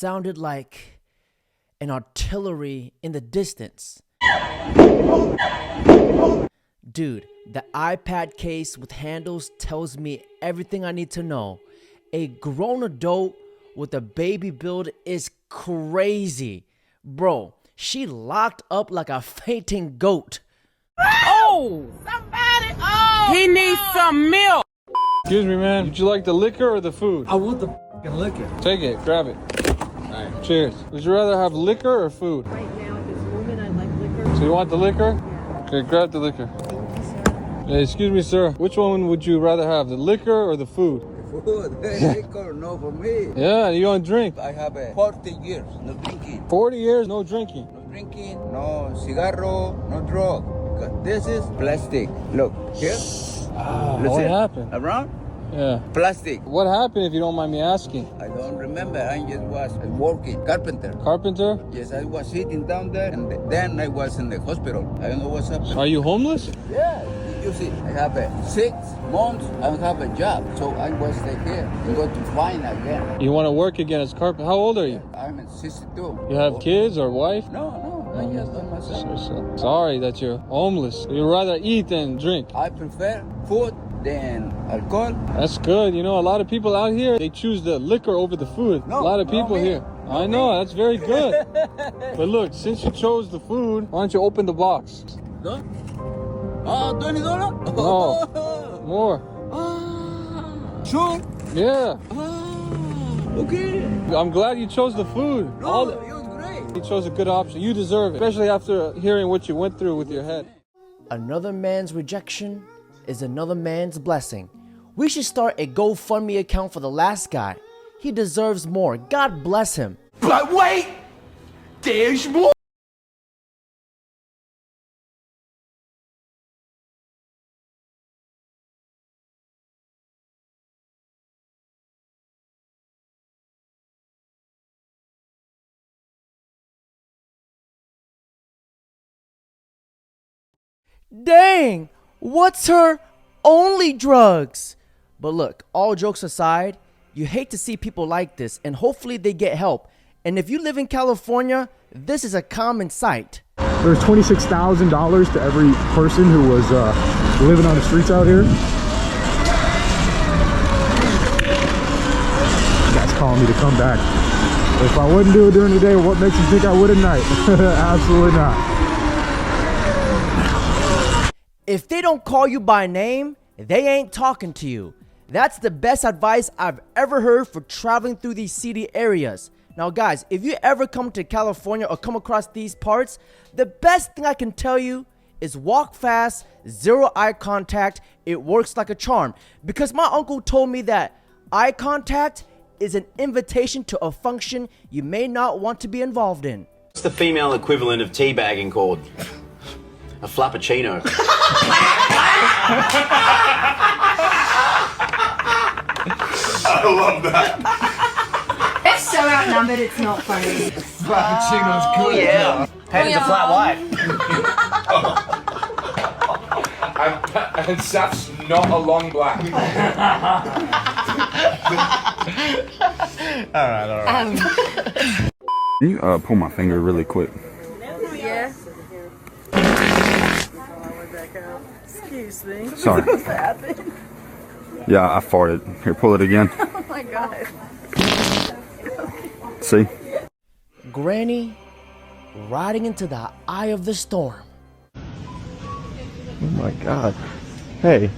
sounded like an artillery in the distance. Dude, the iPad case with handles tells me everything I need to know. A grown adult with a baby build is crazy. Bro, she locked up like a fainting goat. Oh! Somebody! Oh! He needs some milk! Excuse me, man. Would you like the liquor or the food? I want the f***ing liquor. Take it. Grab it. Alright. Cheers. Would you rather have liquor or food? Right now, at this moment, I'd like liquor. So you want the liquor? Yeah. Okay, grab the liquor. Thank you, sir. Hey, excuse me, sir. Which one would you rather have, the liquor or the food? Food. Liquor, no for me. Yeah, you don't drink. I have 40 years, no drinking. 40 years, no drinking. No drinking, no cigarro, no drug. This is plastic. Look, here. What happened? Around? Yeah. Plastic. What happened if you don't mind me asking? I don't remember. I just was working. Carpenter. Carpenter? Yes, I was sitting down there and then I was in the hospital. I don't know what's happening. Are you homeless? Yeah. You see, I have 6 months. I don't have a job. So I was stay here and go to find again. You want to work again as carpenter? How old are you? I'm 62. You have kids or wife? No. I just on myself. Sorry that you're homeless. You'd rather eat than drink. I prefer food than alcohol. That's good. You know, a lot of people out here, they choose the liquor over the food. No, a lot of not people me. here. I know, that's very good. But look, since you chose the food, why don't you open the box? No? Oh, $20? No. More. Sure? Yeah. Okay. I'm glad you chose the food. No, it was great. You chose a good option. You deserve it, especially after hearing what you went through with your head. Another man's rejection is another man's blessing. We should start a GoFundMe account for the last guy. He deserves more. God bless him. But wait! There's more! Dang! What's her only drugs? But look, all jokes aside, you hate to see people like this, and hopefully they get help. And if you live in California, this is a common sight. There's $26,000 to every person who was living on the streets out here. That's calling me to come back. If I wouldn't do it during the day, what makes you think I would at night? Absolutely not. If they don't call you by name, they ain't talking to you. That's the best advice I've ever heard for traveling through these seedy areas. Now guys, if you ever come to California or come across these parts, the best thing I can tell you is walk fast, zero eye contact. It works like a charm. Because my uncle told me that eye contact is an invitation to a function you may not want to be involved in. What's the female equivalent of teabagging called? A flappuccino. I love that. It's so outnumbered, it's not funny. Frappuccino's good. Yeah. Patty's a flat white. And Saf's not a long black. Alright. Can you pull my finger really quick? Yeah. Excuse me. Sorry. What's happened? Yeah, I farted. Here, pull it again. Oh my god. See? Granny riding into the eye of the storm. Oh my god. Hey,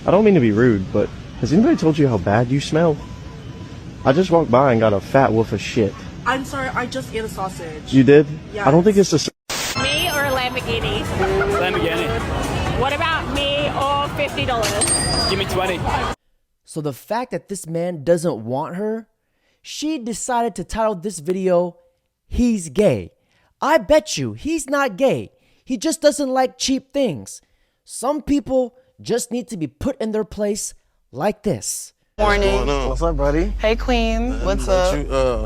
I don't mean to be rude, but has anybody told you how bad you smell? I just walked by and got a fat wolf of shit. I'm sorry, I just ate a sausage. You did? Yes. I don't think it's the Me or Lamborghini? Lamborghini. What about me or $50? Give me 20. So the fact that this man doesn't want her, she decided to title this video, "He's Gay." I bet you he's not gay. He just doesn't like cheap things. Some people just need to be put in their place like this. Morning. What's up, buddy? Hey, Queen. What's up?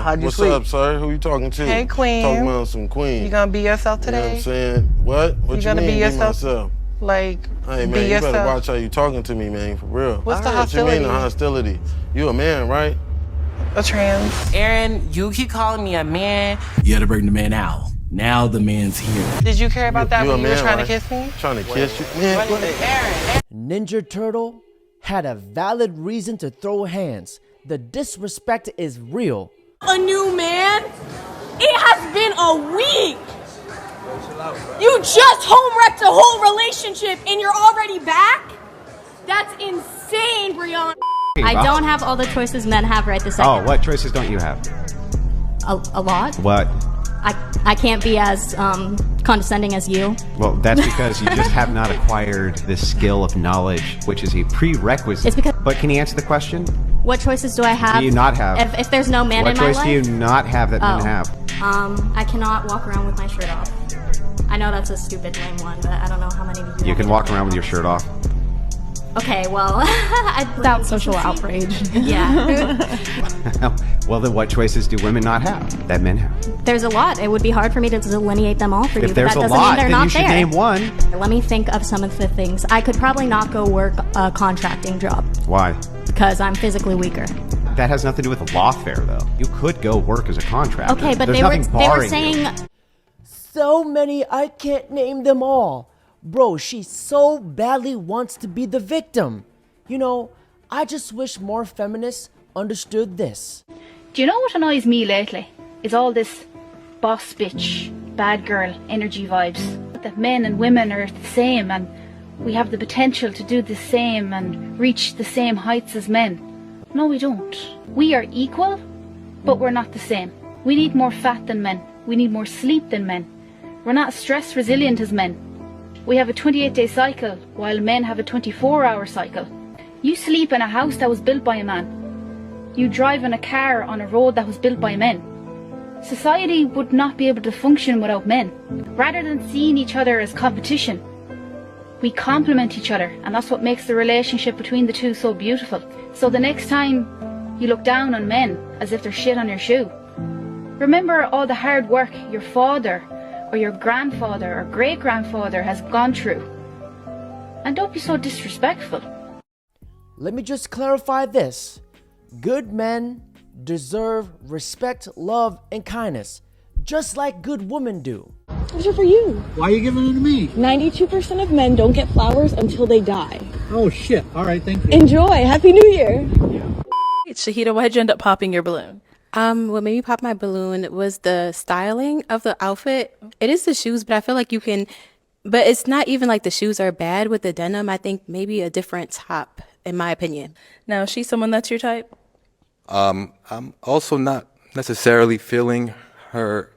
How'd you What's sleep? up, sir? Who you talking to? Hey, Queen. Talking about some Queen. You gonna be yourself today? You know what I'm saying? What? What You gonna mean, be yourself? myself? Like, Hey, man, be you yourself. better watch how you talking to me, man, for real. What's the What you mean the hostility? hostility? You a man, right? a trans. Aaron, you keep calling me a man. You had to bring the man out. Now the man's here. Did you care about that You a when you were man, trying right? to kiss me? Trying to kiss you? Man, what? Aaron. Ninja Turtle had a valid reason to throw hands. The disrespect is real. A new man? It has been a week. You just home wrecked a whole relationship and you're already back? That's insane, Brianna. I don't have all the choices men have right this second. Oh, what choices don't you have? A lot. What? I can't be as condescending as you. Well, that's because you just have not acquired this skill of knowledge, which is a prerequisite. It's because. But can you answer the question? What choices do I have? Do you not have? If there's no man in my life. What choice do you not have that men have? I cannot walk around with my shirt off. I know that's a stupid lame one, but I don't know how many of you. You can walk around with your shirt off. Okay, well, Without social outrage. Yeah. Well, then what choices do women not have that men have? There's a lot. It would be hard for me to delineate them all for you, If but there's that a doesn't lot, mean they're then not you should there. name one. Let me think of some of the things. I could probably not go work a contracting job Why? because I'm physically weaker. That has nothing to do with the lawfare, though. You could go work as a contractor. Okay, but There's they were nothing barring saying. you. So many, I can't name them all. Bro, she so badly wants to be the victim. You know, I just wish more feminists understood this. Do you know what annoys me lately? Is all this boss bitch, bad girl energy vibes. That men and women are the same and we have the potential to do the same and reach the same heights as men. No, we don't. We are equal, but we're not the same. We need more fat than men. We need more sleep than men. We're not stress resilient as men. We have a 28-day cycle, while men have a 24-hour cycle. You sleep in a house that was built by a man. You drive in a car on a road that was built by men. Society would not be able to function without men. Rather than seeing each other as competition, we complement each other, and that's what makes the relationship between the two so beautiful. So the next time you look down on men as if they're shit on your shoe, remember all the hard work your father or your grandfather or great-grandfather has gone through. And don't be so disrespectful. Let me just clarify this. Good men deserve respect, love, and kindness, just like good women do. These are for you. Why are you giving them to me? 92% of men don't get flowers until they die. Oh, shit. All right, thank you. Enjoy. Happy New Year. Shahida, why'd you end up popping your balloon? What made me pop my balloon was the styling of the outfit. It is the shoes, but I feel like you can, but it's not even like the shoes are bad with the denim. I think maybe a different top, in my opinion. Now, is she someone that's your type? I'm also not necessarily feeling her,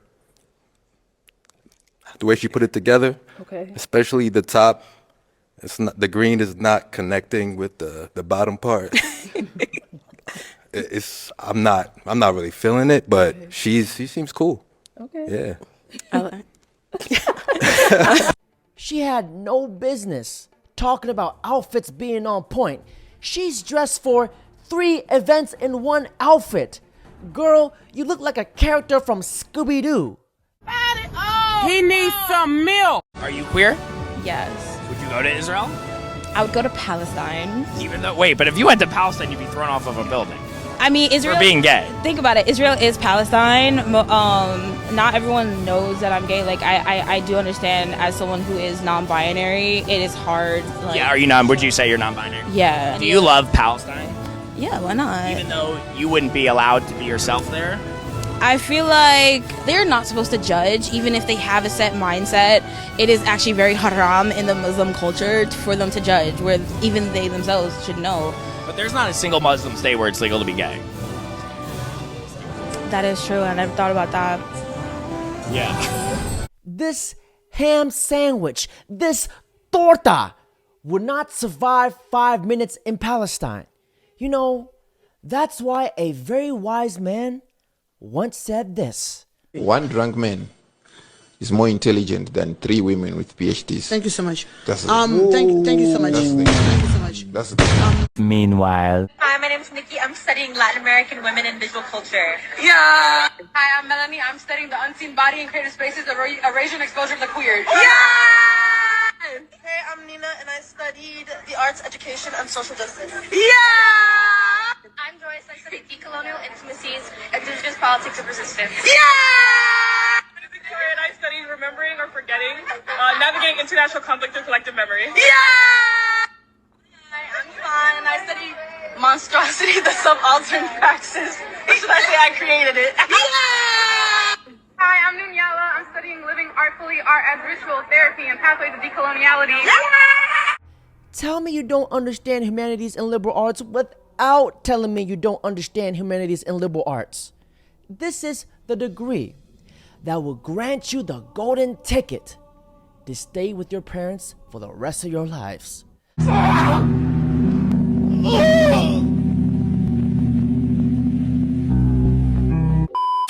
the way she put it together. Okay. Especially the top. It's not, the green is not connecting with the bottom part. I'm not really feeling it, but she seems cool. Okay. Yeah. She had no business talking about outfits being on point. She's dressed for 3 events in one outfit. Girl, you look like a character from Scooby-Doo. He needs some milk. Are you queer? Yes. Would you go to Israel? I would go to Palestine. Even though, wait, but if you went to Palestine, you'd be thrown off of a building. I mean, Israel. For being gay. Think about it. Israel is Palestine. Not everyone knows that I'm gay. Like, I do understand as someone who is non-binary, it is hard. Like, Yeah, would you say you're non-binary? Yeah. Do you love Palestine? Yeah, why not? Even though you wouldn't be allowed to be yourself there? I feel like they're not supposed to judge, even if they have a set mindset. It is actually very haram in the Muslim culture for them to judge, where even they themselves should know. But there's not a single Muslim state where it's legal to be gay. That is true. I never thought about that. Yeah. This ham sandwich, this torta, would not survive 5 minutes in Palestine. You know, that's why a very wise man once said this. One drunk man is more intelligent than 3 women with PhDs. Thank you so much. That's Thank you so much. Thank you so much. That's the Meanwhile. Hi, my name is Nikki. I'm studying Latin American women in visual culture. Yeah. Hi, I'm Melanie. I'm studying the unseen body in creative spaces, Eurasian exposure of the queer. Yeah. Hey, I'm Nina, and I studied the arts, education, and social justice. Yeah. I'm Joyce. I studied decolonial intimacy politics of resistance. Victoria and I study remembering or forgetting, navigating international conflict through collective memory. Hi, I'm Fawn, and I study monstrosity, the subaltern praxis. Should I say I created it? Hi, I'm Nunyala. I'm studying living artfully, art as ritual therapy and pathways of decoloniality. Tell me you don't understand humanities and liberal arts without telling me you don't understand humanities and liberal arts. This is the degree that will grant you the golden ticket to stay with your parents for the rest of your lives.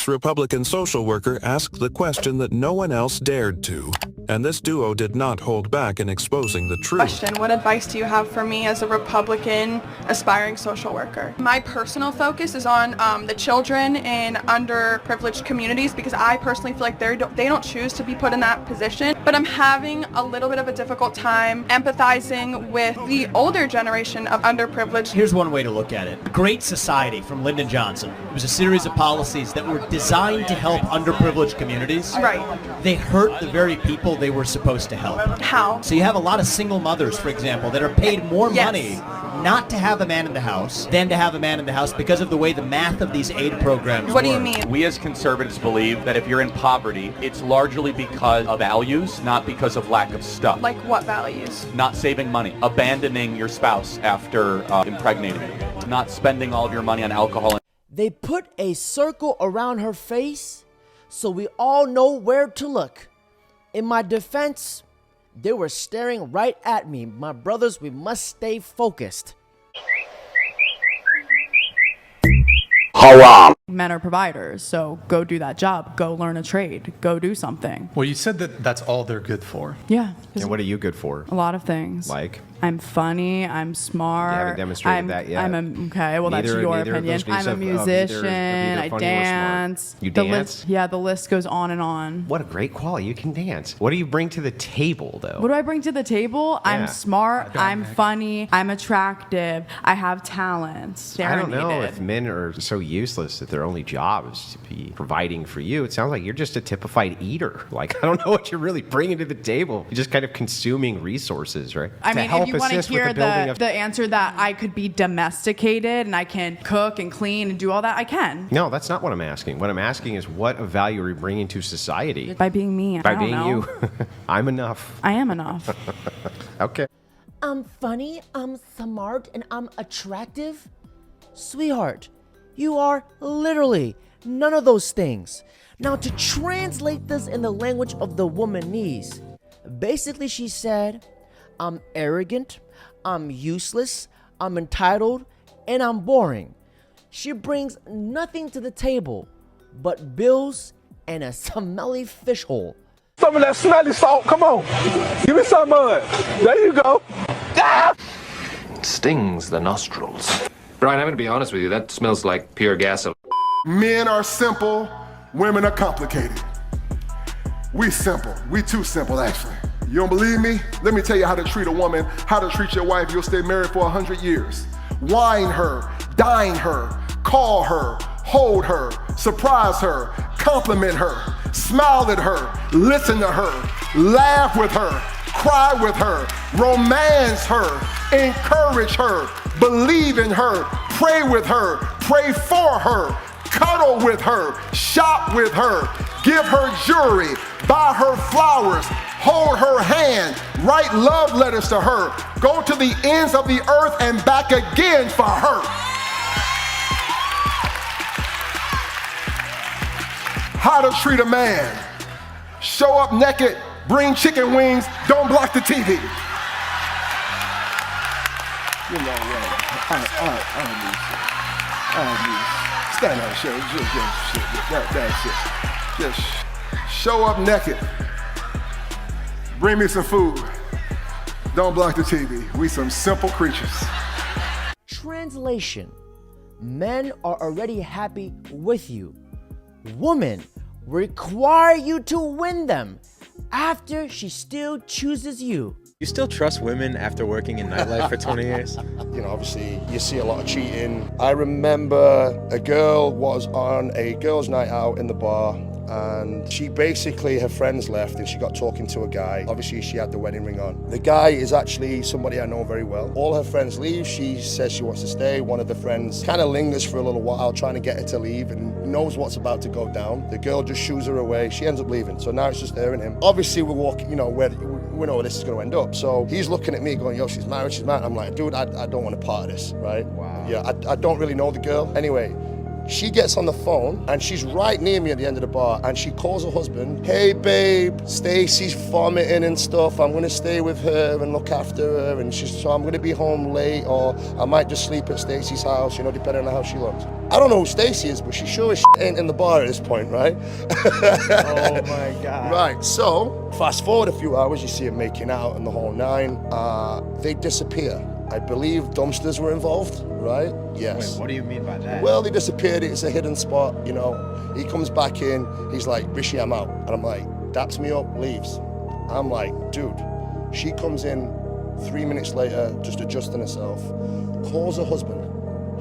Republican social worker asked the question that no one else dared to, and this duo did not hold back in exposing the truth. Question: what advice do you have for me as a Republican aspiring social worker? My personal focus is on the children in underprivileged communities, because I personally feel like they don't choose to be put in that position, but I'm having a little bit of a difficult time empathizing with the older generation of underprivileged. Here's one way to look at it. Great Society from Lyndon Johnson. It was a series of policies that were designed to help underprivileged communities. Right. They hurt the very people they were supposed to help. How? So you have a lot of single mothers, for example, that are paid more money not to have a man in the house than to have a man in the house because of the way the math of these aid programs What do you work. mean? We as conservatives believe that if you're in poverty, it's largely because of values, not because of lack of stuff. Like what values? Not saving money, abandoning your spouse after impregnating you, not spending all of your money on alcohol. They put a circle around her face so we all know where to look. In my defense, they were staring right at me. My brothers, we must stay focused. Men are providers, so go do that job. Go learn a trade. Go do something. Well, you said that that's all they're good for. Yeah. And what are you good for? A lot of things. Like? I'm funny. I'm smart. You haven't demonstrated that yet. Okay, well, that's your opinion. I'm a musician. I dance. You dance? The list goes on and on. What a great quality. You can dance. What do you bring to the table, though? What do I bring to the table? Yeah. I'm smart. I'm funny. I'm attractive. I have talents. I don't know if men are so useless that their only job is to be providing for you. It sounds like you're just a typified eater. Like, I don't know what you're really bringing to the table. You're just kind of consuming resources, right? I mean, if you want to hear the answer that I could be domesticated and I can cook and clean and do all that, I can. No, that's not what I'm asking. What I'm asking is what value are you bringing to society? By being me. By being you. I'm enough. I am enough. Okay. I'm funny, I'm smart, and I'm attractive? Sweetheart, you are literally none of those things. Now, to translate this in the language of the womanese, basically she said, I'm arrogant, I'm useless, I'm entitled, and I'm boring. She brings nothing to the table but bills and a smelly fish hole. Some of that smelly salt, come on. Give me some of it. There you go. Stings the nostrils. Brian, I'm gonna be honest with you, that smells like pure gasoline. Men are simple, women are complicated. We simple, we too simple actually. You don't believe me? Let me tell you how to treat a woman, how to treat your wife. You'll stay married for 100 years. Wine her, dine her, call her, hold her, surprise her, compliment her, smile at her, listen to her, laugh with her, cry with her, romance her, encourage her, believe in her, pray with her, pray for her, cuddle with her, shop with her, give her jewelry, buy her flowers, hold her hand, write love letters to her, go to the ends of the earth and back again for her. How to treat a man. Show up naked, bring chicken wings, don't block the TV. You know what? Stand on the show. That's it. Just show up naked. Bring me some food. Don't block the TV. We some simple creatures. Translation: men are already happy with you. Women require you to win them after she still chooses you. You still trust women after working in nightlife for 20 years? You know, obviously, you see a lot of cheating. I remember a girl was on a girls' night out in the bar, and she basically, her friends left and she got talking to a guy. Obviously, she had the wedding ring on. The guy is actually somebody I know very well. All her friends leave. She says she wants to stay. One of the friends kind of lingers for a little while, trying to get her to leave, and knows what's about to go down. The girl just shoos her away. She ends up leaving. So now it's just her and him. Obviously, we're walking, you know, we know where this is going to end up. So he's looking at me going, yo, she's married. I'm like, dude, I don't want to part of this, right? Wow. Yeah, I don't really know the girl. Anyway, she gets on the phone and she's right near me at the end of the bar, and she calls her husband. Hey babe, Stacy's vomiting and stuff. I'm gonna stay with her and look after her, and so I'm gonna be home late, or I might just sleep at Stacy's house, you know, depending on how she looks. I don't know who Stacy is, but she sure as ain't in the bar at this point, right? Oh my God. Right, so fast forward a few hours, you see them making out and the whole nine. They disappear. I believe dumpsters were involved, right? Yes. Wait, what do you mean by that? Well, they disappeared. It's a hidden spot, you know. He comes back in. He's like, Rishi, I'm out. And I'm like, daps me up, leaves. I'm like, dude. She comes in 3 minutes later, just adjusting herself, calls her husband,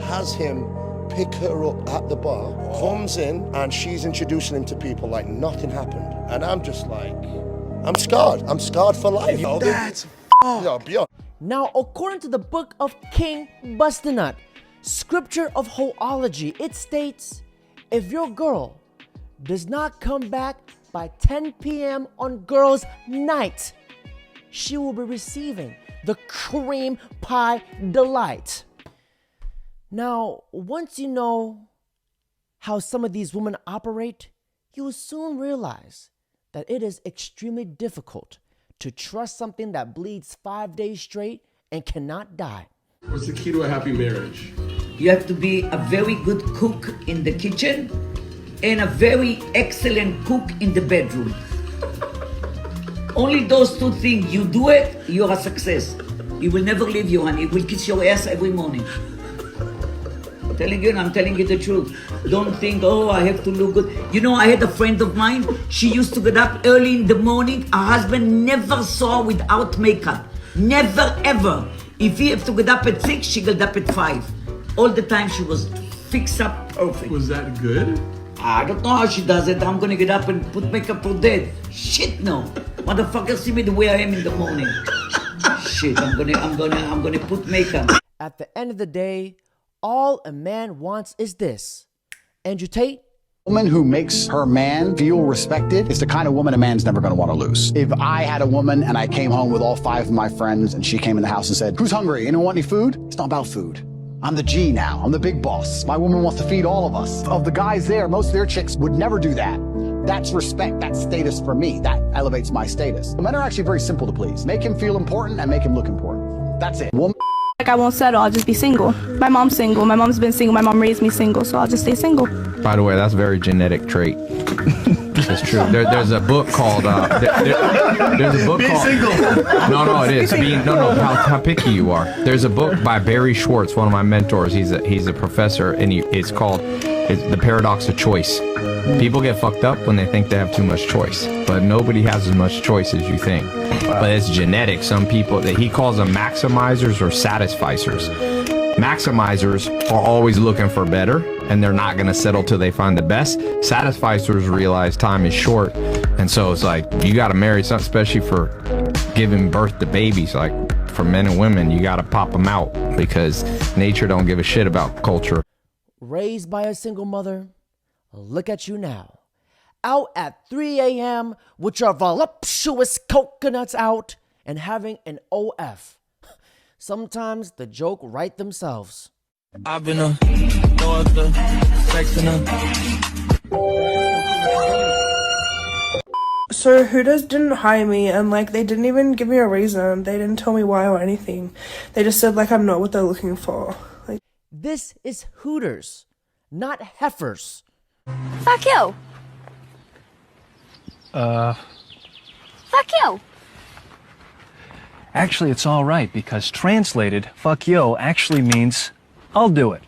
has him pick her up at the bar, comes in, and she's introducing him to people like nothing happened. And I'm just like, I'm scarred. I'm scarred for life. That's beyond. Now, according to the book of King Bustanut, scripture of hoology, it states, if your girl does not come back by 10 p.m. on girls' night, she will be receiving the cream pie delight. Now, once you know how some of these women operate, you will soon realize that it is extremely difficult to trust something that bleeds 5 days straight and cannot die. What's the key to a happy marriage? You have to be a very good cook in the kitchen and a very excellent cook in the bedroom. Only those two things. You do it, you're a success. You will never leave you, honey. He will kiss your ass every morning. I'm telling you the truth. Don't think, oh, I have to look good. You know, I had a friend of mine. She used to get up early in the morning. Her husband never saw her without makeup. Never, ever. If he have to get up at 6, she get up at 5. All the time she was fixed up perfect. Was that good? I don't know how she does it. I'm gonna get up and put makeup for dead. Shit, no. Motherfucker, see me the way I am in the morning. Shit, I'm gonna put makeup. At the end of the day, all a man wants is this. Andrew Tate? A woman who makes her man feel respected is the kind of woman a man's never going to want to lose. If I had a woman and I came home with all 5 of my friends and she came in the house and said, who's hungry? Anyone want any food? It's not about food. I'm the G now. I'm the big boss. My woman wants to feed all of us. Of the guys there, most of their chicks would never do that. That's respect. That's status for me. That elevates my status. Men are actually very simple to please. Make him feel important and make him look important. That's it. Like, I won't settle, I'll just be single. My mom's single, my mom's been single, my mom raised me single, so I'll just stay single. By the way, that's a very genetic trait. It's true. There's a book called, there's a book Be called... single. No, it is. How picky you are. There's a book by Barry Schwartz, one of my mentors. He's a professor, and it's called The Paradox of Choice. People get fucked up when they think they have too much choice, but nobody has as much choice as you think. But it's genetic. Some people, he calls them maximizers or satisficers. Maximizers are always looking for better, and they're not going to settle till they find the best. Satisficers realize time is short, and so it's like, you got to marry something, especially for giving birth to babies. Like, for men and women, you got to pop them out, because nature don't give a shit about culture. Raised by a single mother, look at you now. Out at 3 a.m. with your voluptuous coconuts out and having an OF. Sometimes the joke write themselves. I've been no other sexing So Hooters didn't hire me, and like they didn't even give me a reason. They didn't tell me why or anything. They just said like I'm not what they're looking for. Like, this is Hooters, not heifers. Fuck you. Fuck you. Actually, it's all right, because translated, fuck yo actually means I'll do it.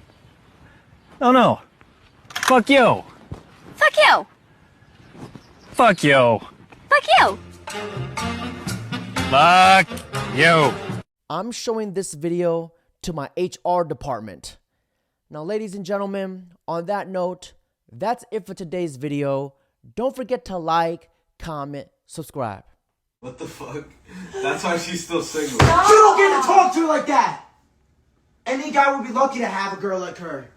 No. Fuck yo. Fuck you. Fuck yo. Fuck you. Fuck Yo. I'm showing this video to my HR department. Now, ladies and gentlemen, on that note, that's it for today's video. Don't forget to like, comment, subscribe. What the fuck? That's why she's still single. You don't get to talk to her like that. Any guy would be lucky to have a girl like her.